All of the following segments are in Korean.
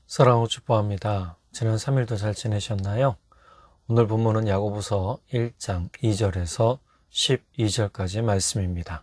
사랑하고 축복합니다. 지난 3일도 잘 지내셨나요? 오늘 본문은 야고보서 1장 2절에서 12절까지 말씀입니다.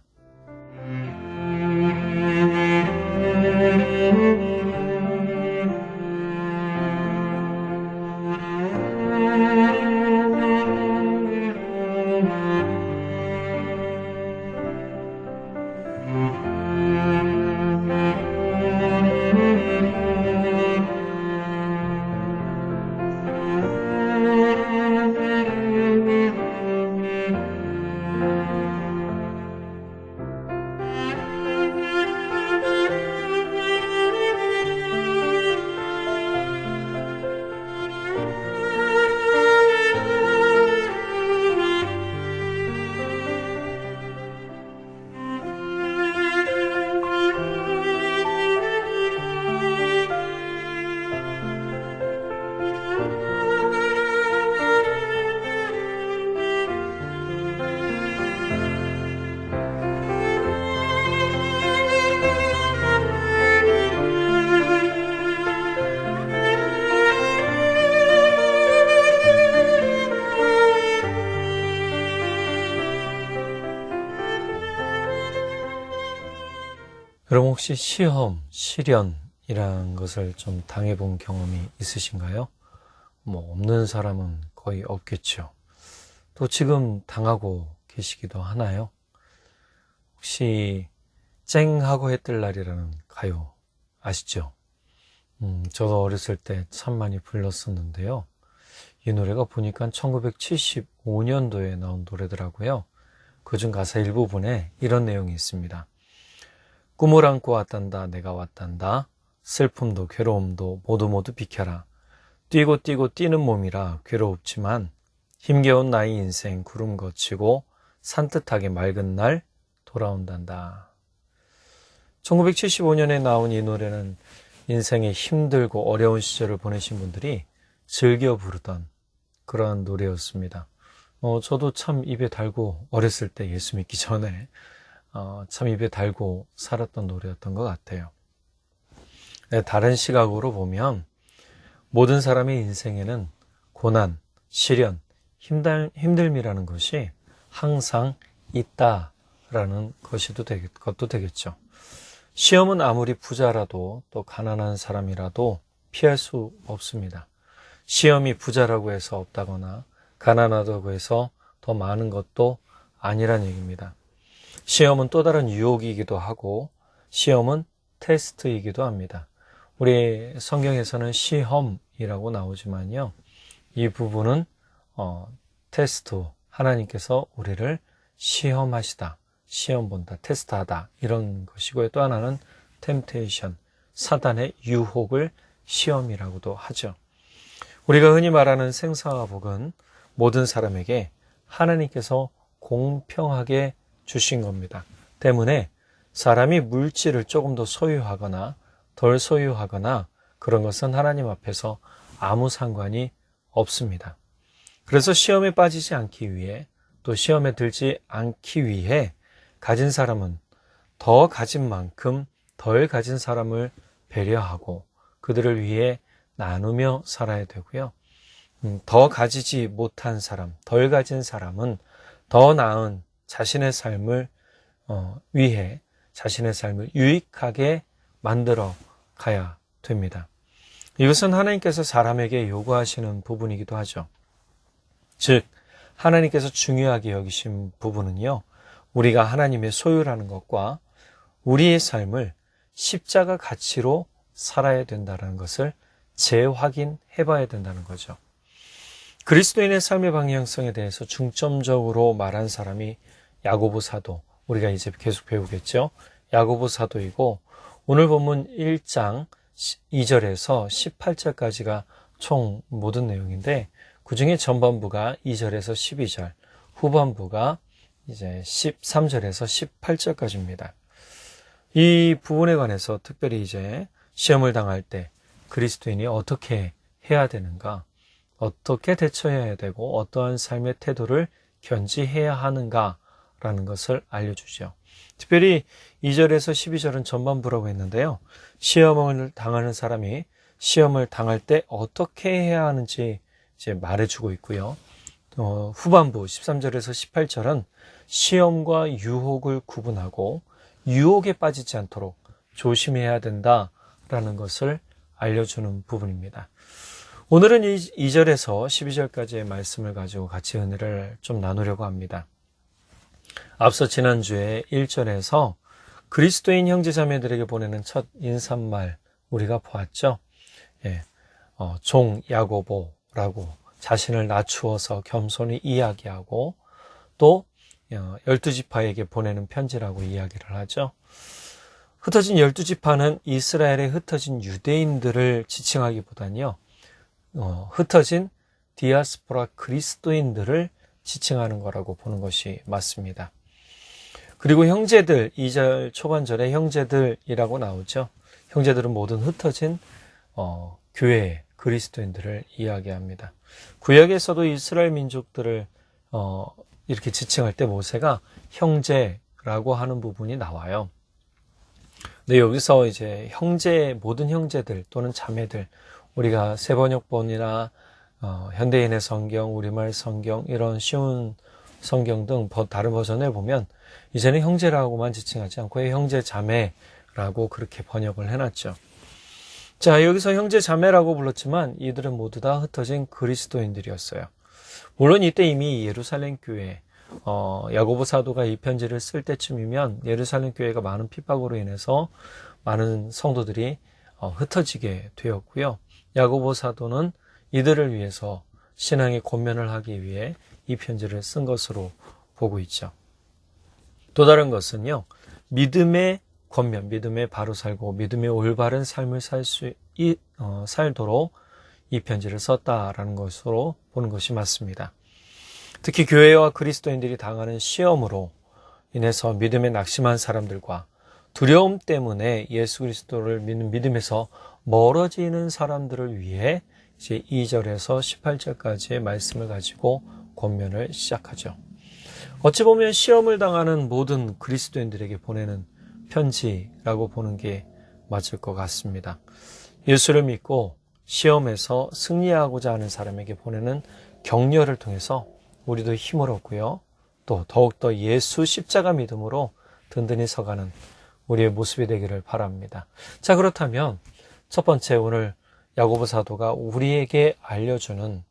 여러분 혹시 시험, 시련이라는 것을 좀 당해본 경험이 있으신가요? 없는 사람은 거의 없겠죠. 또 지금 당하고 계시기도 하나요? 혹시 쨍하고 해뜰 날이라는 가요 아시죠? 저도 어렸을 때 참 많이 불렀었는데요. 이 노래가 보니까 1975년도에 나온 노래더라고요. 그중 가사 일부분에 이런 내용이 있습니다. 꿈을 안고 왔단다 내가 왔단다 슬픔도 괴로움도 모두 비켜라 뛰고 뛰는 몸이라 괴롭지만 힘겨운 나의 인생 구름 거치고 산뜻하게 맑은 날 돌아온단다. 1975년에 나온 이 노래는 인생의 힘들고 어려운 시절을 보내신 분들이 즐겨 부르던 그런 노래였습니다. 저도 참 입에 달고 어렸을 때 예수 믿기 전에 참 입에 달고 살았던 노래였던 것 같아요. 다른 시각으로 보면 모든 사람의 인생에는 고난, 시련, 힘듦이라는 것이 항상 있다라는 것도 되겠죠. 시험은 아무리 부자라도 또 가난한 사람이라도 피할 수 없습니다. 시험이 부자라고 해서 없다거나 가난하다고 해서 더 많은 것도 아니란 얘기입니다. 시험은 또 다른 유혹이기도 하고 시험은 테스트이기도 합니다. 우리 성경에서는 시험이라고 나오지만요. 이 부분은 테스트, 하나님께서 우리를 시험하시다, 시험 본다, 테스트하다 이런 것이고요. 또 하나는 템테이션, 사단의 유혹을 시험이라고도 하죠. 우리가 흔히 말하는 생사와 복은 모든 사람에게 하나님께서 공평하게 주신 겁니다. 때문에 사람이 물질을 조금 더 소유하거나 덜 소유하거나 그런 것은 하나님 앞에서 아무 상관이 없습니다. 그래서 시험에 빠지지 않기 위해 또 시험에 들지 않기 위해 가진 사람은 더 가진 만큼 덜 가진 사람을 배려하고 그들을 위해 나누며 살아야 되고요. 더 가지지 못한 사람, 덜 가진 사람은 더 나은 자신의 삶을 위해 자신의 삶을 유익하게 만들어 가야 됩니다. 이것은 하나님께서 사람에게 요구하시는 부분이기도 하죠. 즉 하나님께서 중요하게 여기신 부분은요. 우리가 하나님의 소유라는 것과 우리의 삶을 십자가 가치로 살아야 된다는 것을 재확인해 봐야 된다는 거죠. 그리스도인의 삶의 방향성에 대해서 중점적으로 말한 사람이 야고보 사도, 우리가 이제 계속 배우겠죠. 야고보 사도이고 오늘 본문 1장 2절에서 18절까지가 총 모든 내용인데 그중에 전반부가 2절에서 12절, 후반부가 이제 13절에서 18절까지입니다. 이 부분에 관해서 특별히 이제 시험을 당할 때 그리스도인이 어떻게 해야 되는가, 어떻게 대처해야 되고 어떠한 삶의 태도를 견지해야 하는가라는 것을 알려주죠. 특별히 2절에서 12절은 전반부라고 했는데요. 시험을 당하는 사람이 시험을 당할 때 어떻게 해야 하는지 이제 말해주고 있고요. 후반부 13절에서 18절은 시험과 유혹을 구분하고 유혹에 빠지지 않도록 조심해야 된다라는 것을 알려주는 부분입니다. 오늘은 2절에서 12절까지의 말씀을 가지고 같이 은혜를 좀 나누려고 합니다. 앞서 지난주에 1절에서 그리스도인 형제자매들에게 보내는 첫 인사말 우리가 보았죠. 종 야고보라고 자신을 낮추어서 겸손히 이야기하고 또 12지파에게 보내는 편지라고 이야기를 하죠. 흩어진 12지파는 이스라엘에 흩어진 유대인들을 지칭하기보다는요. 흩어진 디아스포라 그리스도인들을 지칭하는 거라고 보는 것이 맞습니다. 그리고 형제들, 2절 초반절에 형제들이라고 나오죠. 형제들은 모든 흩어진 교회 그리스도인들을 이야기합니다. 구약에서도 이스라엘 민족들을 이렇게 지칭할 때 모세가 형제라고 하는 부분이 나와요. 근데 여기서 이제 모든 형제들 또는 자매들, 우리가 세번역본이나 현대인의 성경, 우리말 성경, 이런 쉬운 성경 등 다른 버전에 보면 이제는 형제라고만 지칭하지 않고 형제 자매라고 그렇게 번역을 해놨죠. 자, 여기서 형제 자매라고 불렀지만 이들은 모두 다 흩어진 그리스도인들이었어요. 물론 이때 이미 예루살렘 교회, 야고보 사도가 이 편지를 쓸 때쯤이면 예루살렘 교회가 많은 핍박으로 인해서 많은 성도들이 흩어지게 되었고요. 야고보 사도는 이들을 위해서 신앙의 권면을 하기 위해 이 편지를 쓴 것으로 보고 있죠. 또 다른 것은요, 믿음의 권면, 믿음에 바로 살고 믿음의 올바른 삶을 살도록 이 편지를 썼다라는 것으로 보는 것이 맞습니다. 특히 교회와 그리스도인들이 당하는 시험으로 인해서 믿음에 낙심한 사람들과 두려움 때문에 예수 그리스도를 믿는 믿음에서 멀어지는 사람들을 위해 이제 2절에서 18절까지의 말씀을 가지고 권면을 시작하죠. 어찌 보면 시험을 당하는 모든 그리스도인들에게 보내는 편지라고 보는 게 맞을 것 같습니다. 예수를 믿고 시험에서 승리하고자 하는 사람에게 보내는 격려를 통해서 우리도 힘을 얻고요. 또 더욱더 예수 십자가 믿음으로 든든히 서가는 우리의 모습이 되기를 바랍니다. 자, 그렇다면 첫 번째 오늘 야고보 사도가 우리에게 알려주는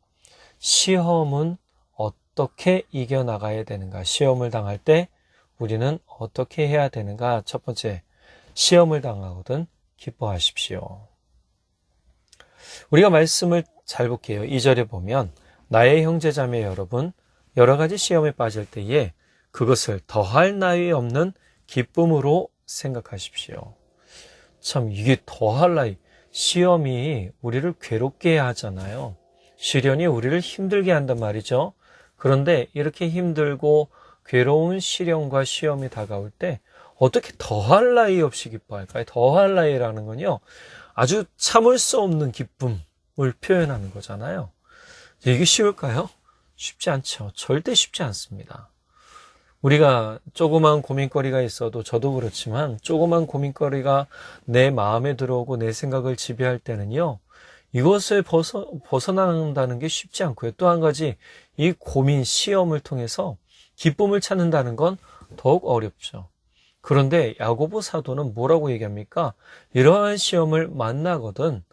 시험은 어떻게 이겨나가야 되는가, 시험을 당할 때 우리는 어떻게 해야 되는가. 첫 번째, 시험을 당하거든 기뻐하십시오. 우리가 말씀을 잘 볼게요. 2절에 보면 나의 형제자매 여러분, 여러 가지 시험에 빠질 때에 그것을 더할 나위 없는 기쁨으로 생각하십시오. 참 이게 더할 나위, 시험이 우리를 괴롭게 하잖아요. 시련이 우리를 힘들게 한단 말이죠. 그런데 이렇게 힘들고 괴로운 시련과 시험이 다가올 때 어떻게 더할 나위 없이 기뻐할까요? 더할 나위라는 건요, 아주 참을 수 없는 기쁨을 표현하는 거잖아요. 이게 쉬울까요? 쉽지 않죠. 절대 쉽지 않습니다. 우리가 조그만 고민거리가 있어도, 저도 그렇지만 조그만 고민거리가 내 마음에 들어오고 내 생각을 지배할 때는요, 이것을 벗어난다는 게 쉽지 않고요. 또 한 가지, 이 고민, 시험을 통해서 기쁨을 찾는다는 건 더욱 어렵죠. 그런데 야고보 사도는 뭐라고 얘기합니까? 이러한 시험을 만나거든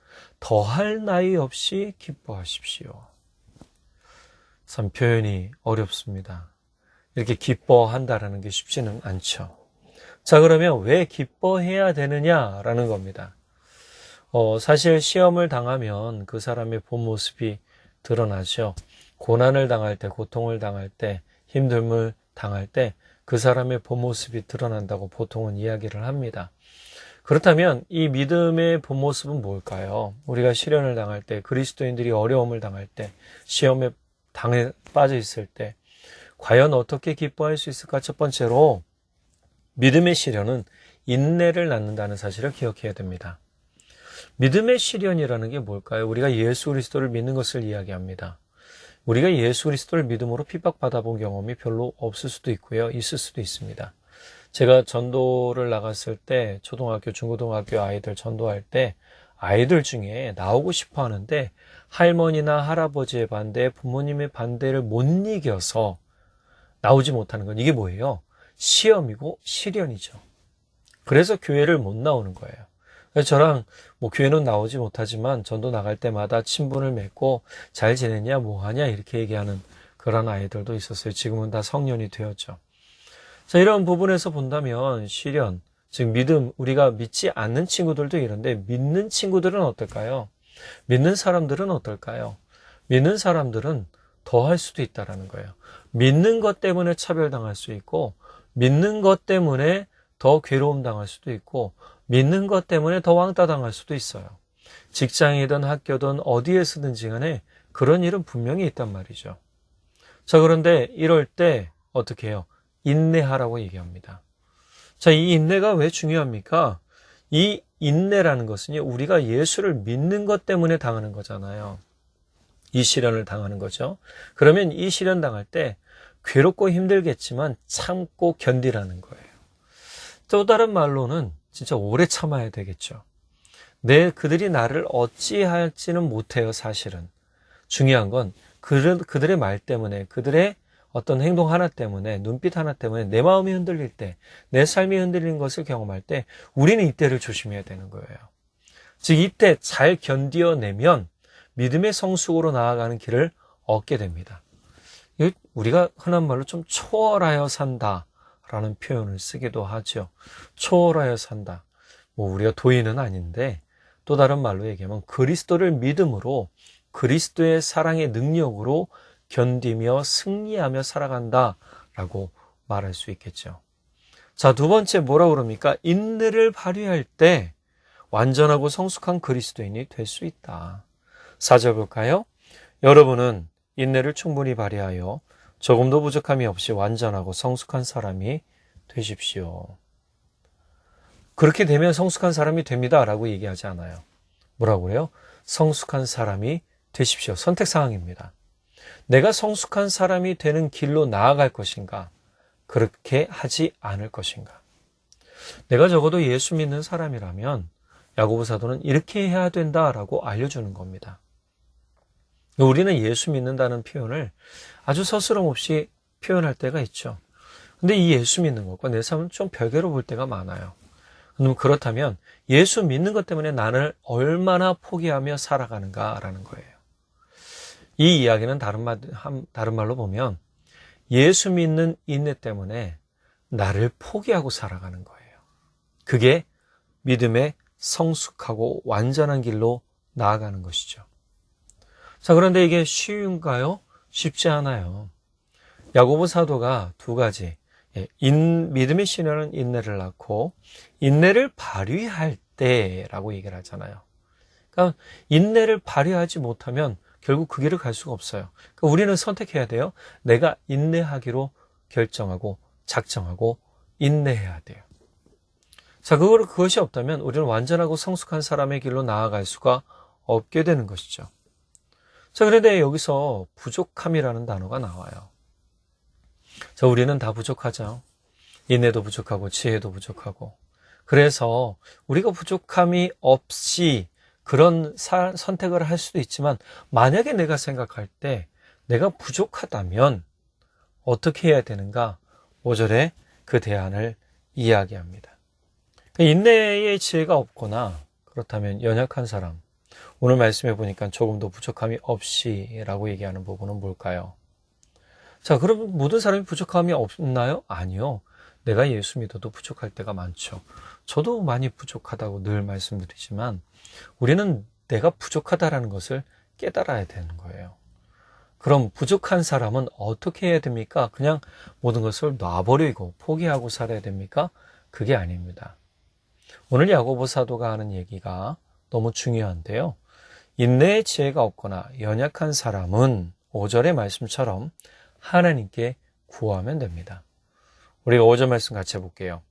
더할 나위 없이 기뻐하십시오. 참 표현이 어렵습니다. 이렇게 기뻐한다라는 게 쉽지는 않죠. 자, 그러면 왜 기뻐해야 되느냐라는 겁니다. 사실 시험을 당하면 그 사람의 본 모습이 드러나죠. 고난을 당할 때, 고통을 당할 때, 힘듦을 당할 때 그 사람의 본 모습이 드러난다고 보통은 이야기를 합니다. 그렇다면 이 믿음의 본 모습은 뭘까요? 우리가 시련을 당할 때, 그리스도인들이 어려움을 당할 때, 시험에 빠져 있을 때 과연 어떻게 기뻐할 수 있을까? 첫 번째로 믿음의 시련은 인내를 낳는다는 사실을 기억해야 됩니다. 믿음의 시련이라는 게 뭘까요? 우리가 예수 그리스도를 믿는 것을 이야기합니다. 우리가 예수 그리스도를 믿음으로 핍박받아 본 경험이 별로 없을 수도 있고요. 있을 수도 있습니다. 제가 전도를 나갔을 때 초등학교, 중고등학교 아이들 전도할 때 아이들 중에 나오고 싶어 하는데 할머니나 할아버지의 반대, 부모님의 반대를 못 이겨서 나오지 못하는 건 이게 뭐예요? 시험이고 시련이죠. 그래서 교회를 못 나오는 거예요. 그래서 저랑 교회는 나오지 못하지만 전도 나갈 때마다 친분을 맺고 잘 지냈냐, 뭐 하냐 이렇게 얘기하는 그런 아이들도 있었어요. 지금은 다 성년이 되었죠. 자, 이런 부분에서 본다면 시련, 즉 믿음, 우리가 믿지 않는 친구들도 이런데 믿는 친구들은 어떨까요? 믿는 사람들은 어떨까요? 믿는 사람들은 더 할 수도 있다라는 거예요. 믿는 것 때문에 차별당할 수 있고, 믿는 것 때문에 더 괴로움 당할 수도 있고, 믿는 것 때문에 더 왕따 당할 수도 있어요. 직장이든 학교든 어디에서든지 간에 그런 일은 분명히 있단 말이죠. 자, 그런데 이럴 때 어떻게 해요? 인내하라고 얘기합니다. 자, 이 인내가 왜 중요합니까? 이 인내라는 것은요, 우리가 예수를 믿는 것 때문에 당하는 거잖아요. 이 시련을 당하는 거죠. 그러면 이 시련 당할 때 괴롭고 힘들겠지만 참고 견디라는 거예요. 또 다른 말로는 진짜 오래 참아야 되겠죠. 그들이 나를 어찌할지는 못해요, 사실은. 중요한 건 그들의 말 때문에, 그들의 어떤 행동 하나 때문에, 눈빛 하나 때문에 내 마음이 흔들릴 때, 내 삶이 흔들리는 것을 경험할 때 우리는 이때를 조심해야 되는 거예요. 즉 이때 잘 견디어내면 믿음의 성숙으로 나아가는 길을 얻게 됩니다. 우리가 흔한 말로 좀 초월하여 산다라는 표현을 쓰기도 하죠. 초월하여 산다. 우리가 도인은 아닌데 또 다른 말로 얘기하면 그리스도를 믿음으로 그리스도의 사랑의 능력으로 견디며 승리하며 살아간다라고 말할 수 있겠죠. 자, 두 번째 뭐라고 그럽니까? 인내를 발휘할 때 완전하고 성숙한 그리스도인이 될 수 있다. 4절 볼까요? 여러분은 인내를 충분히 발휘하여 조금도 부족함이 없이 완전하고 성숙한 사람이 되십시오. 그렇게 되면 성숙한 사람이 됩니다 라고 얘기하지 않아요. 뭐라고 해요? 성숙한 사람이 되십시오. 선택사항입니다. 내가 성숙한 사람이 되는 길로 나아갈 것인가? 그렇게 하지 않을 것인가? 내가 적어도 예수 믿는 사람이라면 야고보 사도는 이렇게 해야 된다라고 알려주는 겁니다. 우리는 예수 믿는다는 표현을 아주 서스럼 없이 표현할 때가 있죠. 근데 이 예수 믿는 것과 내 삶은 좀 별개로 볼 때가 많아요. 그렇다면 예수 믿는 것 때문에 나를 얼마나 포기하며 살아가는가라는 거예요. 이 이야기는 다른 말로 보면 예수 믿는 인내 때문에 나를 포기하고 살아가는 거예요. 그게 믿음의 성숙하고 완전한 길로 나아가는 것이죠. 자, 그런데 이게 쉬운가요? 쉽지 않아요. 야고보 사도가 두 가지, 믿음의 시련은 인내를 낳고 인내를 발휘할 때라고 얘기를 하잖아요. 그러니까 인내를 발휘하지 못하면 결국 그 길을 갈 수가 없어요. 그러니까 우리는 선택해야 돼요. 내가 인내하기로 결정하고 작정하고 인내해야 돼요. 자, 그것이 없다면 우리는 완전하고 성숙한 사람의 길로 나아갈 수가 없게 되는 것이죠. 자, 그런데 여기서 부족함이라는 단어가 나와요. 자, 우리는 다 부족하죠. 인내도 부족하고 지혜도 부족하고. 그래서 우리가 부족함이 없이 그런 선택을 할 수도 있지만 만약에 내가 생각할 때 내가 부족하다면 어떻게 해야 되는가? 5절에 그 대안을 이야기합니다. 인내의 지혜가 없거나 그렇다면 연약한 사람, 오늘 말씀해 보니까 조금도 부족함이 없이 라고 얘기하는 부분은 뭘까요? 자, 그럼 모든 사람이 부족함이 없나요? 아니요. 내가 예수 믿어도 부족할 때가 많죠. 저도 많이 부족하다고 늘 말씀드리지만 우리는 내가 부족하다라는 것을 깨달아야 되는 거예요. 그럼 부족한 사람은 어떻게 해야 됩니까? 그냥 모든 것을 놔버리고 포기하고 살아야 됩니까? 그게 아닙니다. 오늘 야고보 사도가 하는 얘기가 너무 중요한데요. 인내의 지혜가 없거나 연약한 사람은 5절의 말씀처럼 하나님께 구하면 됩니다. 우리가 5절 말씀 같이 해볼게요.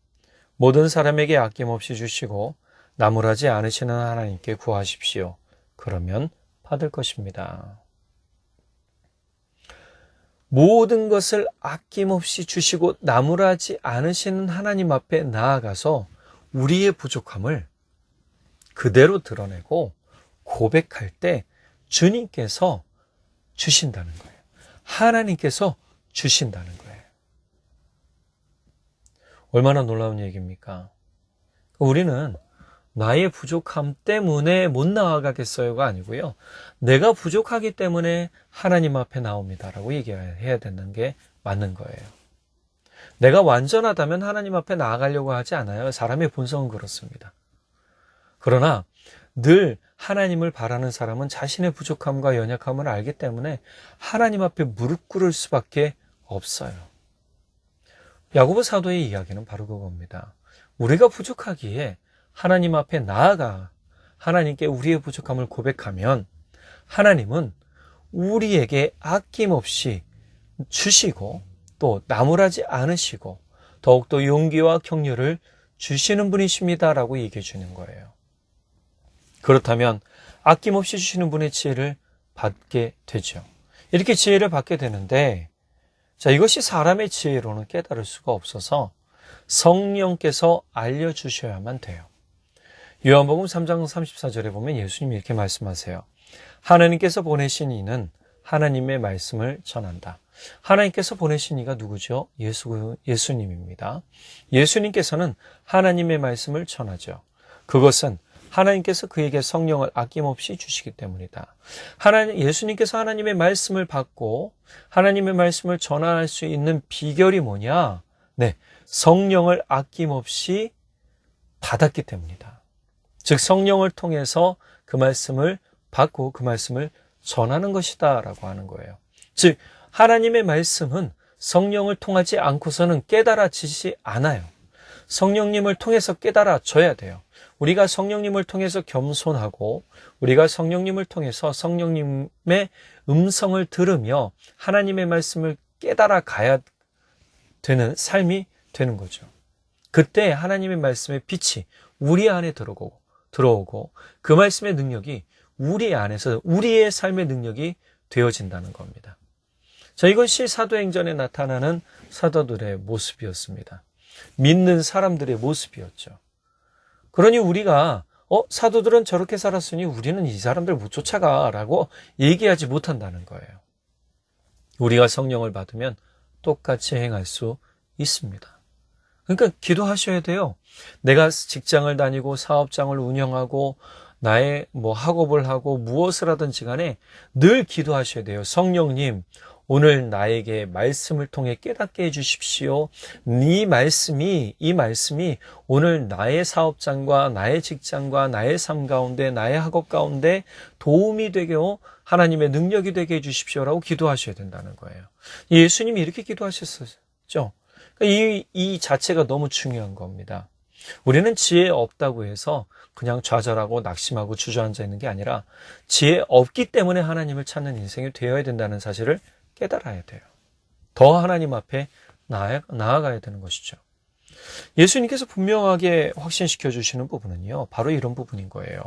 모든 사람에게 아낌없이 주시고 나무라지 않으시는 하나님께 구하십시오. 그러면 받을 것입니다. 모든 것을 아낌없이 주시고 나무라지 않으시는 하나님 앞에 나아가서 우리의 부족함을 그대로 드러내고 고백할 때 주님께서 주신다는 거예요. 하나님께서 주신다는 거예요. 얼마나 놀라운 얘기입니까? 우리는 나의 부족함 때문에 못 나아가겠어요가 아니고요. 내가 부족하기 때문에 하나님 앞에 나옵니다라고 얘기해야 되는 게 맞는 거예요. 내가 완전하다면 하나님 앞에 나아가려고 하지 않아요. 사람의 본성은 그렇습니다. 그러나 늘 하나님을 바라는 사람은 자신의 부족함과 연약함을 알기 때문에 하나님 앞에 무릎 꿇을 수밖에 없어요. 야고보 사도의 이야기는 바로 그겁니다. 우리가 부족하기에 하나님 앞에 나아가 하나님께 우리의 부족함을 고백하면 하나님은 우리에게 아낌없이 주시고 또 나무라지 않으시고 더욱더 용기와 격려를 주시는 분이십니다라고 얘기해 주는 거예요. 그렇다면 아낌없이 주시는 분의 지혜를 받게 되죠. 이렇게 지혜를 받게 되는데 이것이 사람의 지혜로는 깨달을 수가 없어서 성령께서 알려주셔야만 돼요. 요한복음 3장 34절에 보면 예수님이 이렇게 말씀하세요. 하나님께서 보내신 이는 하나님의 말씀을 전한다. 하나님께서 보내신 이가 누구죠? 예수님입니다. 예수님께서는 하나님의 말씀을 전하죠. 그것은 하나님께서 그에게 성령을 아낌없이 주시기 때문이다. 예수님께서 하나님의 말씀을 받고 하나님의 말씀을 전할 수 있는 비결이 뭐냐? 네, 성령을 아낌없이 받았기 때문이다. 즉 성령을 통해서 그 말씀을 받고 그 말씀을 전하는 것이다 라고 하는 거예요. 즉 하나님의 말씀은 성령을 통하지 않고서는 깨달아지지 않아요. 성령님을 통해서 깨달아져야 돼요. 우리가 성령님을 통해서 겸손하고 우리가 성령님을 통해서 성령님의 음성을 들으며 하나님의 말씀을 깨달아 가야 되는 삶이 되는 거죠. 그때 하나님의 말씀의 빛이 우리 안에 들어오고 그 말씀의 능력이 우리 안에서 우리의 삶의 능력이 되어진다는 겁니다. 이것이 사도행전에 나타나는 사도들의 모습이었습니다. 믿는 사람들의 모습이었죠. 그러니 우리가 사도들은 저렇게 살았으니 우리는 이 사람들 못 쫓아가라고 얘기하지 못한다는 거예요. 우리가 성령을 받으면 똑같이 행할 수 있습니다. 그러니까 기도하셔야 돼요. 내가 직장을 다니고 사업장을 운영하고 나의 학업을 하고 무엇을 하든지 간에 늘 기도하셔야 돼요. 성령님, 오늘 나에게 말씀을 통해 깨닫게 해주십시오. 이 말씀이 오늘 나의 사업장과 나의 직장과 나의 삶 가운데 나의 학업 가운데 도움이 되고 하나님의 능력이 되게 해주십시오라고 기도하셔야 된다는 거예요. 예수님이 이렇게 기도하셨었죠. 이 자체가 너무 중요한 겁니다. 우리는 지혜 없다고 해서 그냥 좌절하고 낙심하고 주저앉아 있는 게 아니라 지혜 없기 때문에 하나님을 찾는 인생이 되어야 된다는 사실을 깨달아야 돼요. 더 하나님 앞에 나아가야 되는 것이죠. 예수님께서 분명하게 확신시켜 주시는 부분은요, 바로 이런 부분인 거예요.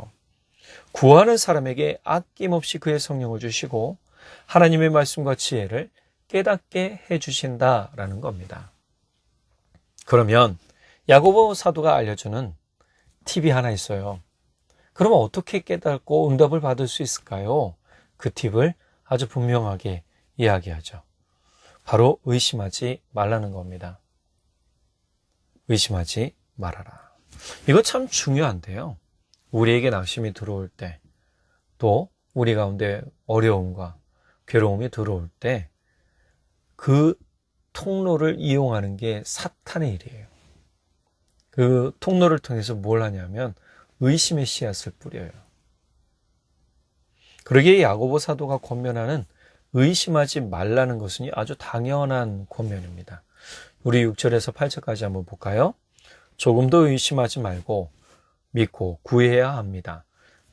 구하는 사람에게 아낌없이 그의 성령을 주시고 하나님의 말씀과 지혜를 깨닫게 해주신다라는 겁니다. 그러면 야고보 사도가 알려주는 팁이 하나 있어요. 그러면 어떻게 깨닫고 응답을 받을 수 있을까요? 그 팁을 아주 분명하게 이야기하죠. 바로 의심하지 말라는 겁니다. 의심하지 말아라. 이거 참 중요한데요. 우리에게 낙심이 들어올 때, 또 우리 가운데 어려움과 괴로움이 들어올 때 그 통로를 이용하는 게 사탄의 일이에요. 그 통로를 통해서 뭘 하냐면 의심의 씨앗을 뿌려요. 그러기에 야고보 사도가 권면하는 의심하지 말라는 것은 아주 당연한 권면입니다. 우리 6절에서 8절까지 한번 볼까요? 조금도 의심하지 말고 믿고 구해야 합니다.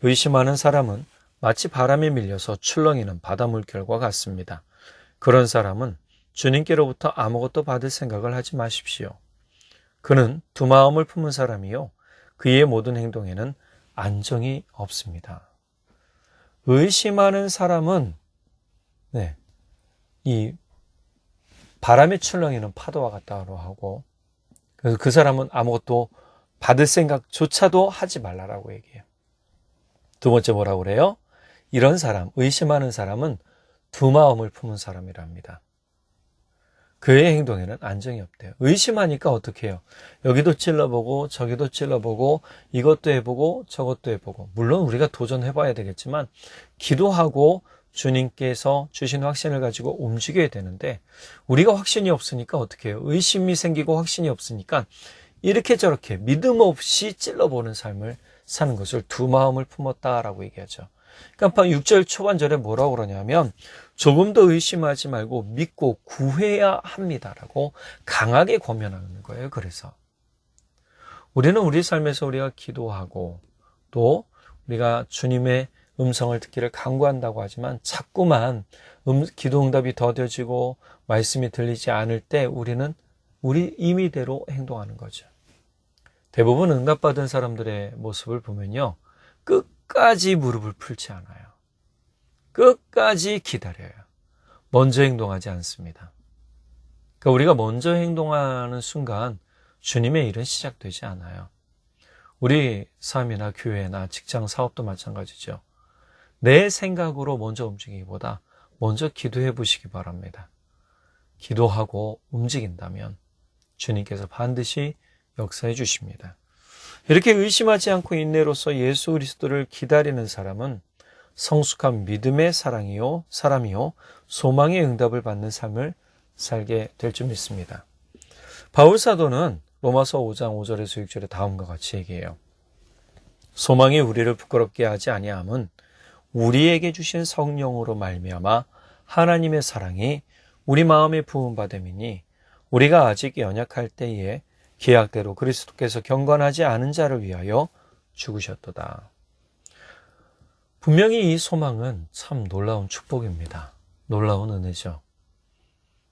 의심하는 사람은 마치 바람에 밀려서 출렁이는 바닷물결과 같습니다. 그런 사람은 주님께로부터 아무것도 받을 생각을 하지 마십시오. 그는 두 마음을 품은 사람이요, 그의 모든 행동에는 안정이 없습니다. 의심하는 사람은 이 바람에 출렁이는 파도와 같다고 하고, 그래서 그 사람은 아무것도 받을 생각조차도 하지 말라라고 얘기해요. 두 번째 뭐라고 그래요? 이런 사람, 의심하는 사람은 두 마음을 품은 사람이랍니다. 그의 행동에는 안정이 없대요. 의심하니까 어떻게 해요? 여기도 찔러보고 저기도 찔러보고 이것도 해보고 저것도 해보고, 물론 우리가 도전해봐야 되겠지만 기도하고 주님께서 주신 확신을 가지고 움직여야 되는데, 우리가 확신이 없으니까 어떻게 해요? 의심이 생기고 확신이 없으니까 이렇게 저렇게 믿음 없이 찔러보는 삶을 사는 것을 두 마음을 품었다라고 얘기하죠. 그러니까 6절 초반절에 뭐라고 그러냐면, 조금 더 의심하지 말고 믿고 구해야 합니다라고 강하게 권면하는 거예요. 그래서 우리는 우리 삶에서 우리가 기도하고 또 우리가 주님의 음성을 듣기를 간구한다고 하지만, 자꾸만 기도 응답이 더뎌지고 말씀이 들리지 않을 때 우리는 우리 임의대로 행동하는 거죠. 대부분 응답받은 사람들의 모습을 보면요, 끝까지 무릎을 꿇지 않아요. 끝까지 기다려요. 먼저 행동하지 않습니다. 그러니까 우리가 먼저 행동하는 순간 주님의 일은 시작되지 않아요. 우리 삶이나 교회나 직장, 사업도 마찬가지죠. 내 생각으로 먼저 움직이기보다 먼저 기도해 보시기 바랍니다. 기도하고 움직인다면 주님께서 반드시 역사해 주십니다. 이렇게 의심하지 않고 인내로서 예수 그리스도를 기다리는 사람은 성숙한 믿음의 사람이요 소망의 응답을 받는 삶을 살게 될 줄 믿습니다. 바울 사도는 로마서 5장 5절에서 6절에 다음과 같이 얘기해요. 소망이 우리를 부끄럽게 하지 아니함은 우리에게 주신 성령으로 말미암아 하나님의 사랑이 우리 마음에 부은 바 됨이니, 우리가 아직 연약할 때에 계약대로 그리스도께서 경건하지 않은 자를 위하여 죽으셨도다. 분명히 이 소망은 참 놀라운 축복입니다. 놀라운 은혜죠.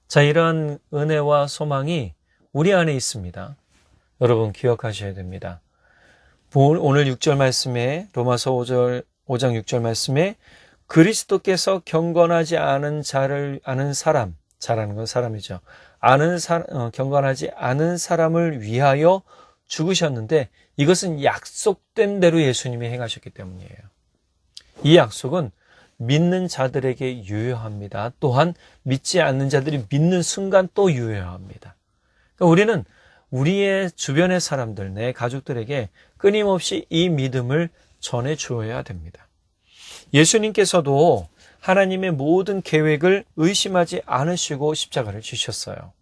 자, 이러한 은혜와 소망이 우리 안에 있습니다. 여러분 기억하셔야 됩니다. 오늘 6절 말씀에, 로마서 5장 6절 말씀에 그리스도께서 경건하지 않은 자를 아는 사람, 자라는 건 사람이죠. 경건하지 않은 사람을 위하여 죽으셨는데, 이것은 약속된 대로 예수님이 행하셨기 때문이에요. 이 약속은 믿는 자들에게 유효합니다. 또한 믿지 않는 자들이 믿는 순간 또 유효합니다. 그러니까 우리는 우리의 주변의 사람들, 내 가족들에게 끊임없이 이 믿음을 전해 주어야 됩니다. 예수님께서도 하나님의 모든 계획을 의심하지 않으시고 십자가를 지셨어요.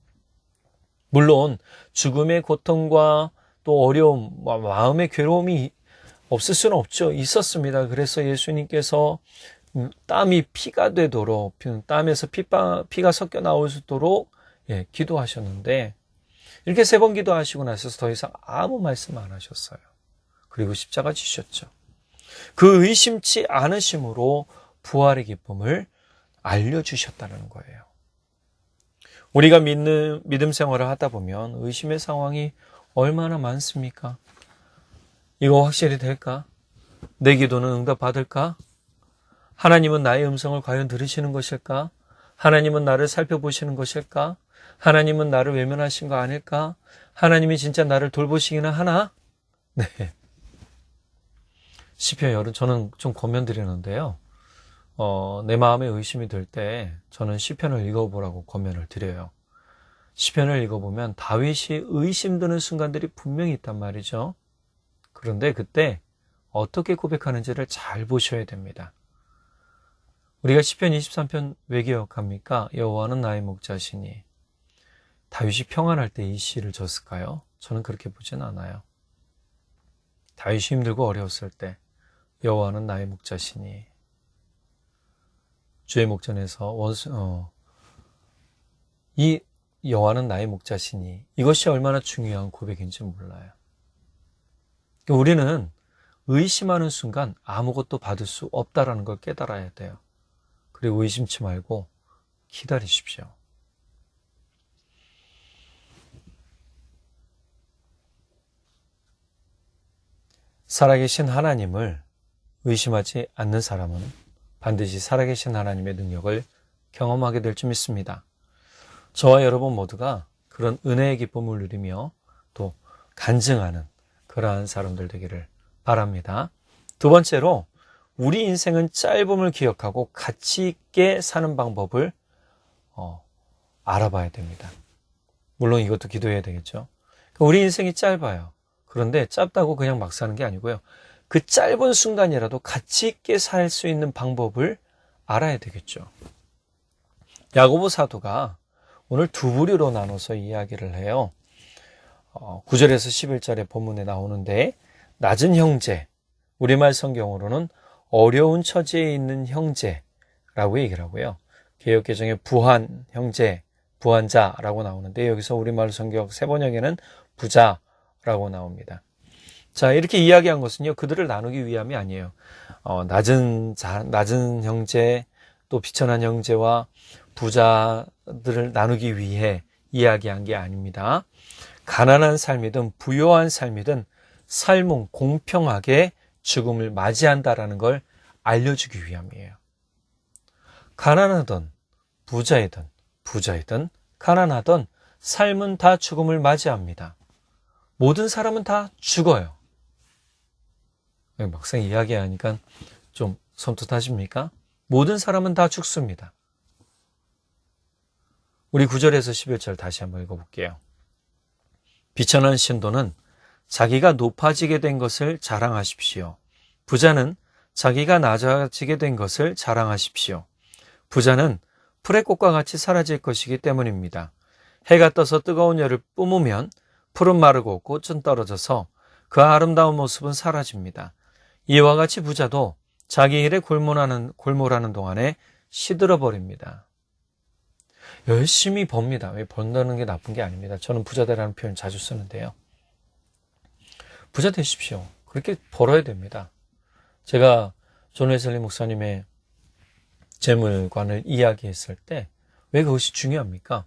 물론 죽음의 고통과 또 어려움, 마음의 괴로움이 없을 수는 없죠. 있었습니다. 그래서 예수님께서 땀이 피가 되도록, 땀에서 피가 섞여 나오도록 기도하셨는데, 이렇게 3번 기도하시고 나서 더 이상 아무 말씀 안 하셨어요. 그리고 십자가 지셨죠. 그 의심치 않으심으로 부활의 기쁨을 알려주셨다는 거예요. 우리가 믿음 생활을 하다 보면 의심의 상황이 얼마나 많습니까? 이거 확실히 될까? 내 기도는 응답받을까? 하나님은 나의 음성을 과연 들으시는 것일까? 하나님은 나를 살펴보시는 것일까? 하나님은 나를 외면하신 거 아닐까? 하나님이 진짜 나를 돌보시기나 하나? 네. 시편 열은 저는 좀 권면드리는데요. 내 마음에 의심이 들 때 저는 시편을 읽어보라고 권면을 드려요. 시편을 읽어보면 다윗이 의심드는 순간들이 분명히 있단 말이죠. 그런데 그때 어떻게 고백하는지를 잘 보셔야 됩니다. 우리가 시편 23편 왜 기억합니까? 여호와는 나의 목자시니. 다윗이 평안할 때 이 시를 졌을까요? 저는 그렇게 보진 않아요. 다윗이 힘들고 어려웠을 때 여호와는 나의 목자시니. 주의 목전에서 이 여호와는 나의 목자시니, 이것이 얼마나 중요한 고백인지 몰라요. 우리는 의심하는 순간 아무것도 받을 수 없다라는 걸 깨달아야 돼요. 그리고 의심치 말고 기다리십시오. 살아계신 하나님을 의심하지 않는 사람은 반드시 살아계신 하나님의 능력을 경험하게 될 줄 믿습니다. 저와 여러분 모두가 그런 은혜의 기쁨을 누리며 또 간증하는 그러한 사람들 되기를 바랍니다. 두 번째로, 우리 인생은 짧음을 기억하고 가치 있게 사는 방법을 알아봐야 됩니다. 물론 이것도 기도해야 되겠죠. 우리 인생이 짧아요. 그런데 짧다고 그냥 막 사는 게 아니고요. 그 짧은 순간이라도 가치 있게 살 수 있는 방법을 알아야 되겠죠. 야고보 사도가 오늘 두 부류로 나눠서 이야기를 해요. 9절에서 11절의 본문에 나오는데 낮은 형제, 우리말 성경으로는 어려운 처지에 있는 형제라고 얘기를 하고요. 개역개정에 부한 형제, 부한자라고 나오는데 여기서 우리말 성경 세번역에는 부자라고 나옵니다. 자, 이렇게 이야기한 것은요, 그들을 나누기 위함이 아니에요. 낮은 형제, 또 비천한 형제와 부자들을 나누기 위해 이야기한 게 아닙니다. 가난한 삶이든 부유한 삶이든 삶은 공평하게 죽음을 맞이한다라는 걸 알려주기 위함이에요. 가난하든 부자이든 가난하든 삶은 다 죽음을 맞이합니다. 모든 사람은 다 죽어요. 막상 이야기하니까 좀 섬뜩하십니까? 모든 사람은 다 죽습니다. 우리 9절에서 11절 다시 한번 읽어볼게요. 비천한 신도는 자기가 높아지게 된 것을 자랑하십시오. 부자는 자기가 낮아지게 된 것을 자랑하십시오. 부자는 풀의 꽃과 같이 사라질 것이기 때문입니다. 해가 떠서 뜨거운 열을 뿜으면 풀은 마르고 꽃은 떨어져서 그 아름다운 모습은 사라집니다. 이와 같이 부자도 자기 일에 골몰하는 동안에 시들어 버립니다. 열심히 법니다. 왜 번다는 게 나쁜 게 아닙니다. 저는 부자되라는 표현 자주 쓰는데요. 부자 되십시오. 그렇게 벌어야 됩니다. 제가 존 웨슬리 목사님의 재물관을 이야기했을 때 왜 그것이 중요합니까?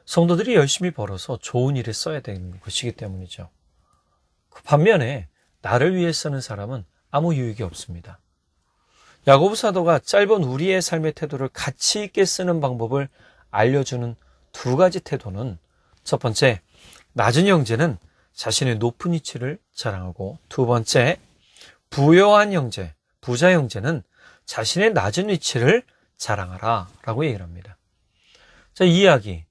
성도들이 열심히 벌어서 좋은 일에 써야 되는 것이기 때문이죠. 반면에 나를 위해 쓰는 사람은 아무 유익이 없습니다. 야고보 사도가 짧은 우리의 삶의 태도를 가치 있게 쓰는 방법을 알려주는 두 가지 태도는, 첫 번째, 낮은 형제는 자신의 높은 위치를 자랑하고, 두 번째, 부유한 형제, 부자 형제는 자신의 낮은 위치를 자랑하라 라고 얘기를 합니다. 자, 이 이야기,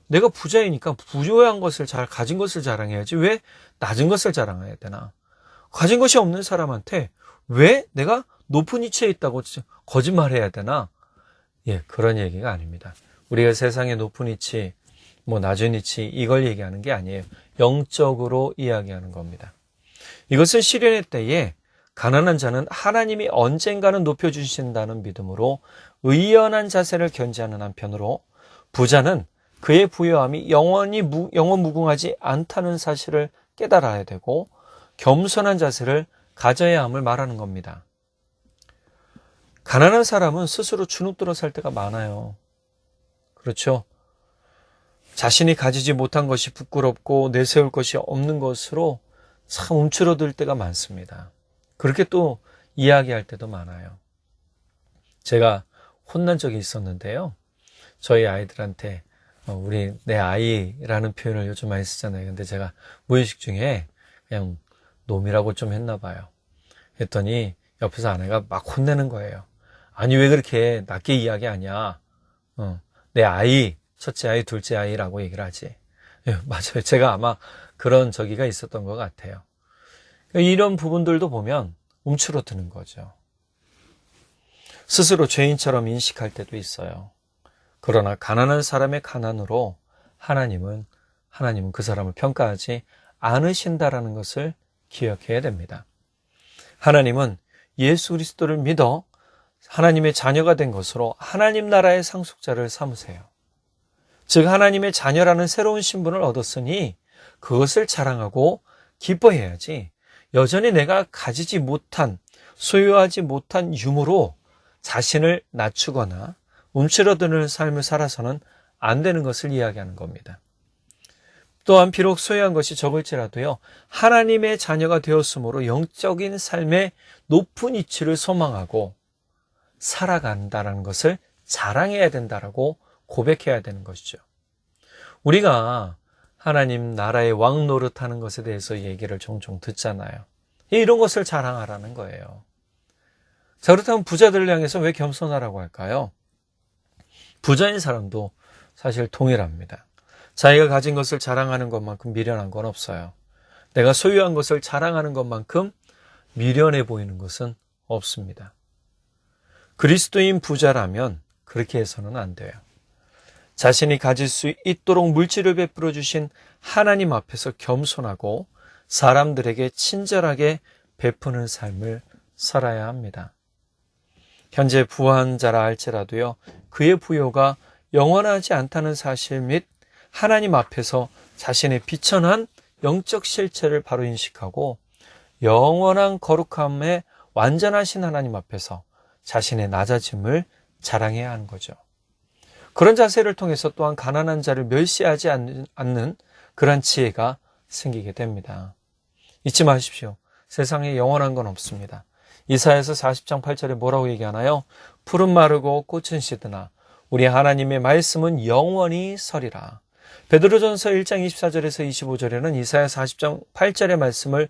내가 부자이니까 부유한 것을 가진 것을 자랑해야지 왜 낮은 것을 자랑해야 되나? 가진 것이 없는 사람한테 왜 내가 높은 위치에 있다고 거짓말해야 되나? 예, 그런 얘기가 아닙니다. 우리가 세상의 높은 위치, 낮은 위치 이걸 얘기하는 게 아니에요. 영적으로 이야기하는 겁니다. 이것은 시련의 때에 가난한 자는 하나님이 언젠가는 높여주신다는 믿음으로 의연한 자세를 견지하는 한편으로, 부자는 그의 부유함이 영원 무궁하지 않다는 사실을 깨달아야 되고 겸손한 자세를 가져야 함을 말하는 겁니다. 가난한 사람은 스스로 주눅들어 살 때가 많아요. 그렇죠? 자신이 가지지 못한 것이 부끄럽고 내세울 것이 없는 것으로 참 움츠러들 때가 많습니다. 그렇게 또 이야기할 때도 많아요. 제가 혼난 적이 있었는데요. 저희 아이들한테 내 아이라는 표현을 요즘 많이 쓰잖아요. 근데 제가 무의식 중에 그냥 놈이라고 좀 했나 봐요. 했더니 옆에서 아내가 막 혼내는 거예요. 아니 왜 그렇게 낮게 이야기하냐. 내 아이, 첫째 아이, 둘째 아이라고 얘기를 하지. 예, 맞아요. 제가 아마 그런 저기가 있었던 것 같아요. 이런 부분들도 보면 움츠러드는 거죠. 스스로 죄인처럼 인식할 때도 있어요. 그러나 가난한 사람의 가난으로 하나님은 그 사람을 평가하지 않으신다라는 것을 기억해야 됩니다. 하나님은 예수 그리스도를 믿어 하나님의 자녀가 된 것으로 하나님 나라의 상속자를 삼으세요. 즉 하나님의 자녀라는 새로운 신분을 얻었으니 그것을 자랑하고 기뻐해야지, 여전히 내가 가지지 못한, 소유하지 못한 유무로 자신을 낮추거나 움츠러드는 삶을 살아서는 안 되는 것을 이야기하는 겁니다. 또한 비록 소유한 것이 적을지라도요, 하나님의 자녀가 되었으므로 영적인 삶의 높은 이치를 소망하고 살아간다는 것을 자랑해야 된다라고 고백해야 되는 것이죠. 우리가 하나님 나라의 왕 노릇하는 것에 대해서 얘기를 종종 듣잖아요. 이런 것을 자랑하라는 거예요. 자, 그렇다면 부자들을 향해서 왜 겸손하라고 할까요? 부자인 사람도 사실 동일합니다. 자기가 가진 것을 자랑하는 것만큼 미련한 건 없어요. 내가 소유한 것을 자랑하는 것만큼 미련해 보이는 것은 없습니다. 그리스도인 부자라면 그렇게 해서는 안 돼요. 자신이 가질 수 있도록 물질을 베풀어 주신 하나님 앞에서 겸손하고 사람들에게 친절하게 베푸는 삶을 살아야 합니다. 현재 부한 자라 할지라도요, 그의 부요가 영원하지 않다는 사실 및 하나님 앞에서 자신의 비천한 영적 실체를 바로 인식하고 영원한 거룩함에 완전하신 하나님 앞에서 자신의 낮아짐을 자랑해야 하는 거죠. 그런 자세를 통해서 또한 가난한 자를 멸시하지 않는 그런 지혜가 생기게 됩니다. 잊지 마십시오. 세상에 영원한 건 없습니다. 이사야서 40장 8절에 뭐라고 얘기하나요? 푸른 마르고 꽃은 시드나 우리 하나님의 말씀은 영원히 서리라. 베드로전서 1장 24절에서 25절에는 이사야 40장 8절의 말씀을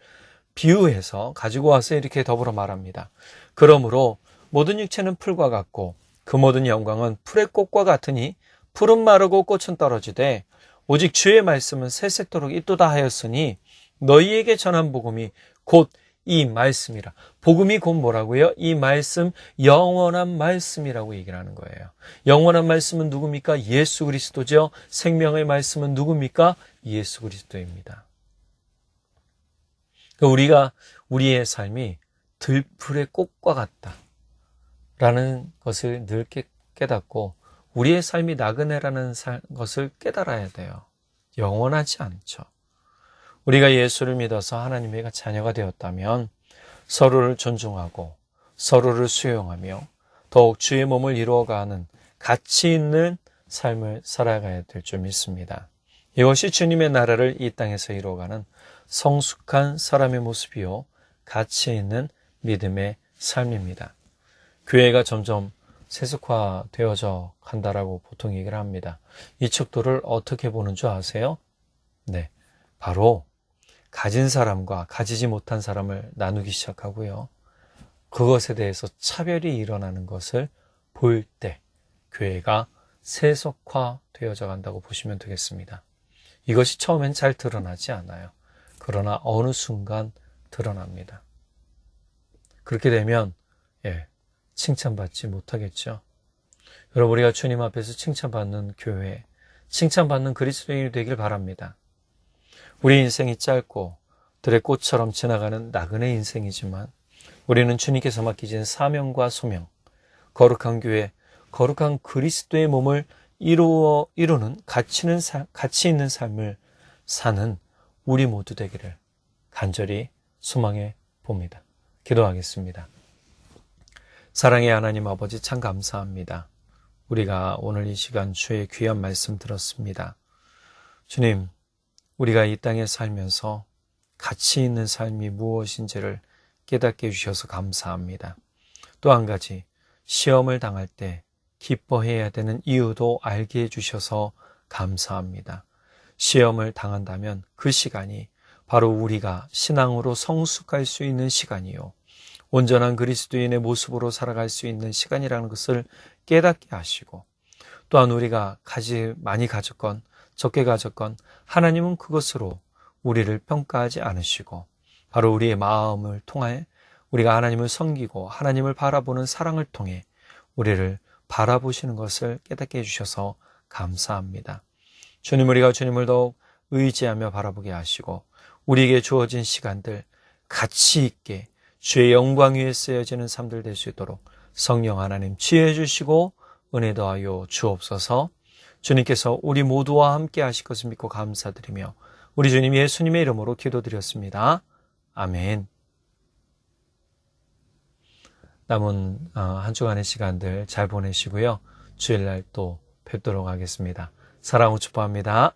비유해서 가지고 와서 이렇게 더불어 말합니다. 그러므로 모든 육체는 풀과 같고 그 모든 영광은 풀의 꽃과 같으니 풀은 마르고 꽃은 떨어지되 오직 주의 말씀은 새새토록 있도다 하였으니 너희에게 전한 복음이 곧 이 말씀이라. 복음이 곧 뭐라고요? 이 말씀, 영원한 말씀이라고 얘기를 하는 거예요. 영원한 말씀은 누굽니까? 예수 그리스도죠. 생명의 말씀은 누굽니까? 예수 그리스도입니다. 우리가 우리의 삶이 들풀의 꽃과 같다라는 것을 늘 깨닫고 우리의 삶이 나그네라는 것을 깨달아야 돼요. 영원하지 않죠. 우리가 예수를 믿어서 하나님의 자녀가 되었다면 서로를 존중하고 서로를 수용하며 더욱 주의 몸을 이루어가는 가치 있는 삶을 살아가야 될 줄 믿습니다. 이것이 주님의 나라를 이 땅에서 이루어가는 성숙한 사람의 모습이요 가치 있는 믿음의 삶입니다. 교회가 점점 세속화되어져 간다라고 보통 얘기를 합니다. 이 척도를 어떻게 보는 줄 아세요? 네, 바로 가진 사람과 가지지 못한 사람을 나누기 시작하고요. 그것에 대해서 차별이 일어나는 것을 볼 때 교회가 세속화되어져 간다고 보시면 되겠습니다. 이것이 처음엔 잘 드러나지 않아요. 그러나 어느 순간 드러납니다. 그렇게 되면 칭찬받지 못하겠죠. 여러분, 우리가 주님 앞에서 칭찬받는 교회, 칭찬받는 그리스도인이 되길 바랍니다. 우리 인생이 짧고 들의 꽃처럼 지나가는 나그네 인생이지만 우리는 주님께서 맡기신 사명과 소명, 거룩한 교회, 거룩한 그리스도의 몸을 이루는 가치 있는 삶을 사는 우리 모두 되기를 간절히 소망해 봅니다. 기도하겠습니다. 사랑의 하나님 아버지, 참 감사합니다. 우리가 오늘 이 시간 주의 귀한 말씀 들었습니다. 주님, 우리가 이 땅에 살면서 가치 있는 삶이 무엇인지를 깨닫게 해주셔서 감사합니다. 또 한 가지, 시험을 당할 때 기뻐해야 되는 이유도 알게 해주셔서 감사합니다. 시험을 당한다면 그 시간이 바로 우리가 신앙으로 성숙할 수 있는 시간이요, 온전한 그리스도인의 모습으로 살아갈 수 있는 시간이라는 것을 깨닫게 하시고, 또한 우리가 많이 가졌건 적게 가졌건 하나님은 그것으로 우리를 평가하지 않으시고 바로 우리의 마음을 통해 우리가 하나님을 섬기고 하나님을 바라보는 사랑을 통해 우리를 바라보시는 것을 깨닫게 해주셔서 감사합니다. 주님, 우리가 주님을 더욱 의지하며 바라보게 하시고 우리에게 주어진 시간들 가치 있게 주의 영광 위에 쓰여지는 삶들 될 수 있도록 성령 하나님 지혜해 주시고 은혜 더하여 주옵소서. 주님께서 우리 모두와 함께 하실 것을 믿고 감사드리며 우리 주님 예수님의 이름으로 기도드렸습니다. 아멘. 남은 한 주간의 시간들 잘 보내시고요. 주일날 또 뵙도록 하겠습니다. 사랑으로 축복합니다.